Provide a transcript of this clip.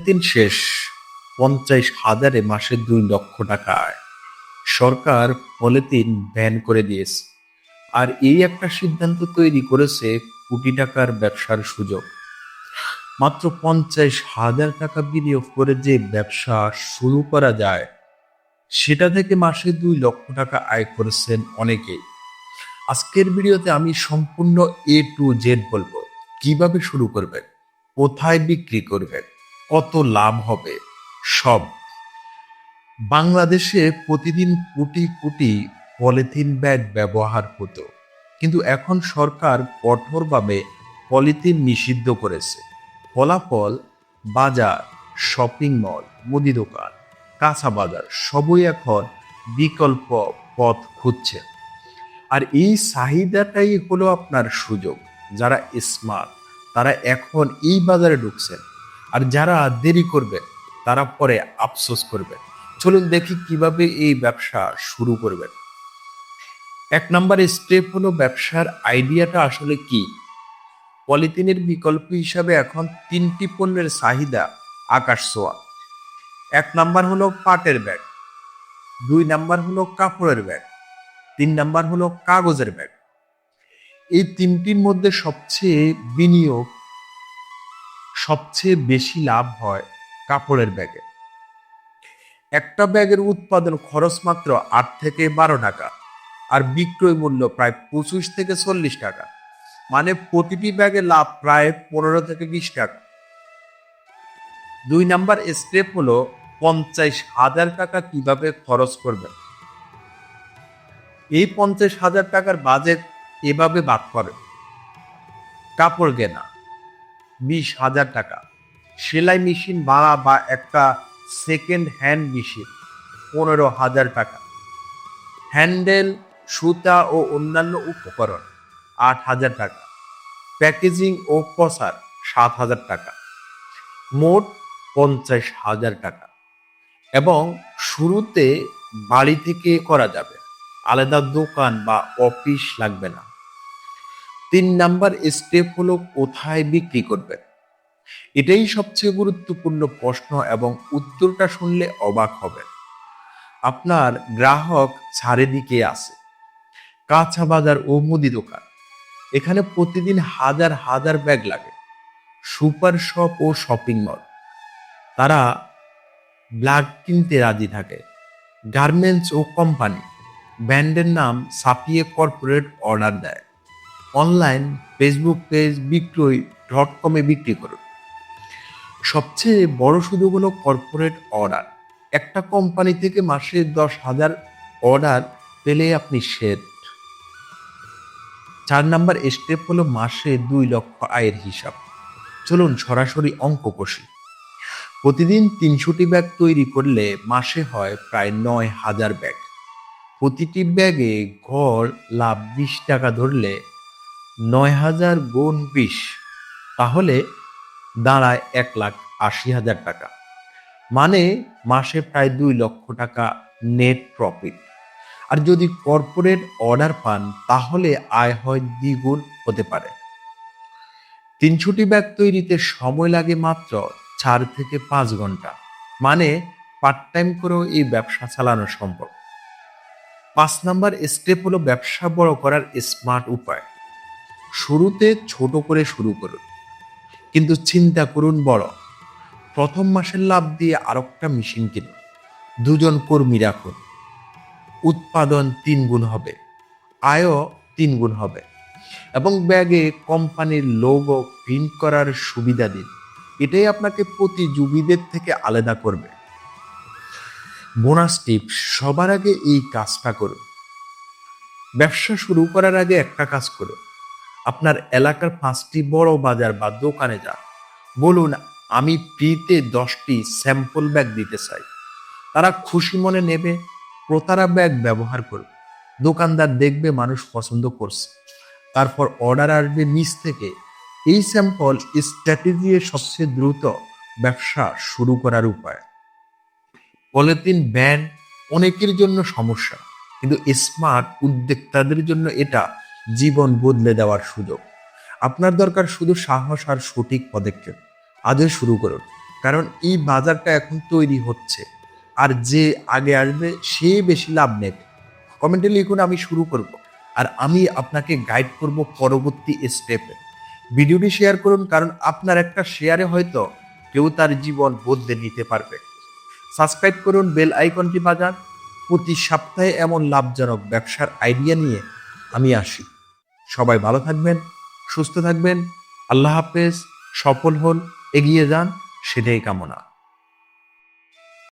দিন শেষ ৫০,০০০ মাসে ২ লক্ষ টাকা আয়। সরকার পলিথিন ব্যান করে দিয়েছে, আর এই একটা সিদ্ধান্ত তৈরি করেছে কোটি টাকার ব্যবসার সুযোগ। মাত্র ৫০,০০০ টাকা বিনিয়োগ করে যে ব্যবসা শুরু করা যায়, সেটা থেকে মাসে ২ লক্ষ টাকা আয় করেছেন অনেকেই। আজকের ভিডিওতে আমি সম্পূর্ণ A to Z বলবো। কিভাবে শুরু করবেন, কোথায় বিক্রি করবেন, কত লাভ হবে, সব। বাংলাদেশে প্রতিদিন কোটি কোটি পলিথিন ব্যাগ ব্যবহার হতো, কিন্তু এখন সরকার কঠোরভাবে পলিথিন নিষিদ্ধ করেছে। ফলাফল, বাজার, শপিং মল, মুদি দোকান, কাঁচা বাজার সবই এখন বিকল্প পথ খুঁজছে। আর এই চাহিদাটাই হলো আপনার সুযোগ। যারা স্মার্ট তারা এখন এই বাজারে ঢুকছেন, আর যারা দেরি করবে তারা পরে আফসোস করবে। চলুন দেখি কিভাবে এই ব্যবসা শুরু করবেন। ১ নম্বর স্টেপ হলো ব্যবসার আইডিয়াটা আসলে কি। পলিথিনের বিকল্প হিসাবে এখন ৩টি পণ্যের চাহিদা আকাশ ছোঁয়া। ১ নম্বর হলো পাটের ব্যাগ, ২ নম্বর হলো কাপড়ের ব্যাগ, ৩ নম্বর হলো কাগজের ব্যাগ। এই তিনটির মধ্যে সবচেয়ে বেশি লাভ হয় কাপড়ের ব্যাগে। একটা ব্যাগের উৎপাদন খরচ মাত্র ৮ থেকে ১২ টাকা, আর বিক্রয় মূল্য প্রায় ২৫ থেকে ৪০ টাকা। মানে প্রতিটি ব্যাগে লাভ প্রায় ১৫ থেকে ২০ টাকা। ২ নম্বর স্টেপ হলো ৫০,০০০ টাকা কিভাবে খরচ করবেন। এই ৫০,০০০ টাকার বাজেট এভাবে ভাগ করেন। কাপড় কেনা ২০,০০০ টাকা, সেলাই মেশিন ভাড়া বা একটা সেকেন্ড হ্যান্ড মেশিন ১৫,০০০ টাকা, হ্যান্ডেল, সুতা ও অন্যান্য উপকরণ ৮,০০০ টাকা, প্যাকেজিং ও প্রচার ৭,০০০ টাকা, মোট ৫০,০০০ টাকা। এবং শুরুতে বাড়ি থেকে করা যাবে, আলাদা দোকান বা অফিস লাগবে না। ৩ নম্বর স্টেপ হলো কোথায় বিক্রি করবেন। এটাই সবচেয়ে গুরুত্বপূর্ণ প্রশ্ন, এবং উত্তরটা শুনলে অবাক হবেন। আপনার গ্রাহক চারিদিকে আছে। কাঁচা বাজার ও মুদি দোকান, এখানে প্রতিদিন হাজার হাজার ব্যাগ লাগে। সুপার শপ ও শপিং মল, তারা ব্যাগ কিনতে রাজি থাকে। গার্মেন্টস ও কোম্পানি, ব্র্যান্ডের নাম ছাপিয়ে কর্পোরেট অর্ডার দেয়। অনলাইন, ফেসবুক পেজ, বিক্রয়.com-এ বিক্রি করুন। সবচেয়ে বড় সুযোগ হলো কর্পোরেট অর্ডার। একটা কোম্পানি থেকে মাসে ১০,০০০ অর্ডার পেলে আপনি সেট। ৪ নম্বর স্টেপ হলো মাসে ২ লক্ষ আয়ের হিসাব। চলুন সরাসরি অঙ্ক কষি। প্রতিদিন ৩০০টি ব্যাগ তৈরি করলে মাসে হয় প্রায় ৯,০০০ ব্যাগ। প্রতিটি ব্যাগে গড় লাভ ২০ টাকা ধরলে ৯,০০০ গুণ ২০, তাহলে দাঁড়ায় ১,৮০,০০০ টাকা। মানে মাসে প্রায় ২ লক্ষ টাকা নেট প্রফিট। আর যদি কর্পোরেট অর্ডার পান, তাহলে আয় হয় দ্বিগুণ হতে পারে। ৩০০টি ব্যাগ তৈরিতে সময় লাগে মাত্র ৪ থেকে ৫ ঘন্টা। মানে পার্ট টাইম করেও এই ব্যবসা চালানো সম্ভব। ৫ নম্বর স্টেপ হলো ব্যবসা বড় করার স্মার্ট উপায়। শুরুতে ছোট করে শুরু করুন, কিন্তু চিন্তা করুন বড়। প্রথম মাসের লাভ দিয়ে আরেকটা মেশিন কিনুন, ২ জন কর্মী রাখুন। উৎপাদন ৩ গুণ হবে, আয়ও ৩ গুণ হবে। এবং ব্যাগে কোম্পানির লোগো প্রিন্ট করার সুবিধা দিন। এটাই আপনাকে প্রতিযোগীদের থেকে আলাদা করবে। বোনাস টিপস, সবার আগে এই কাজটা করুন। ব্যবসা শুরু করার আগে একটা কাজ করুন। আপনার এলাকার 5টি বড় বাজার বা দোকানে যান, বলুন আমি ফ্রিতে 10টি স্যাম্পল ব্যাগ দিতে চাই। তারা খুশি মনে নেবে। ক্রেতারা ব্যাগ ব্যবহার করবে, দোকানদার দেখবে মানুষ পছন্দ করছে, তারপর অর্ডার আসবে নিচ থেকে। এই স্যাম্পল স্ট্র্যাটেজি সবচেয়ে দ্রুত ব্যবসা শুরু করার উপায়। পলিথিন ব্যান অনেকের জন্য সমস্যা, কিন্তু স্মার্ট উদ্যোক্তাদের জন্য এটা জীবন বদলে দেওয়ার সুযোগ। আপনার দরকার শুধু সাহস আর সঠিক পদক্ষেপ। আজই শুরু করুন। কারণ এই বাজারটা এখন তৈরি হচ্ছে, আর যে আগে আসবে সে বেশি লাভ নেবে। কমেন্টে লিখুন, আমি শুরু করব, আর আমি আপনাকে গাইড করব পরবর্তী স্টেপে। ভিডিওটি শেয়ার করুন, কারণ আপনার একটা শেয়ারে হয়তো কেউ তার জীবন বদলে নিতে পারবে। সাবস্ক্রাইব করুন, বেল আইকনটি বাজান। প্রতি সপ্তাহে এমন লাভজনক ব্যবসার আইডিয়া নিয়ে আমি আসি। সবাই ভালো থাকবেন, সুস্থ থাকবেন। আল্লাহ হাফেজ। সফল হন, এগিয়ে যান, সেটাই কামনা।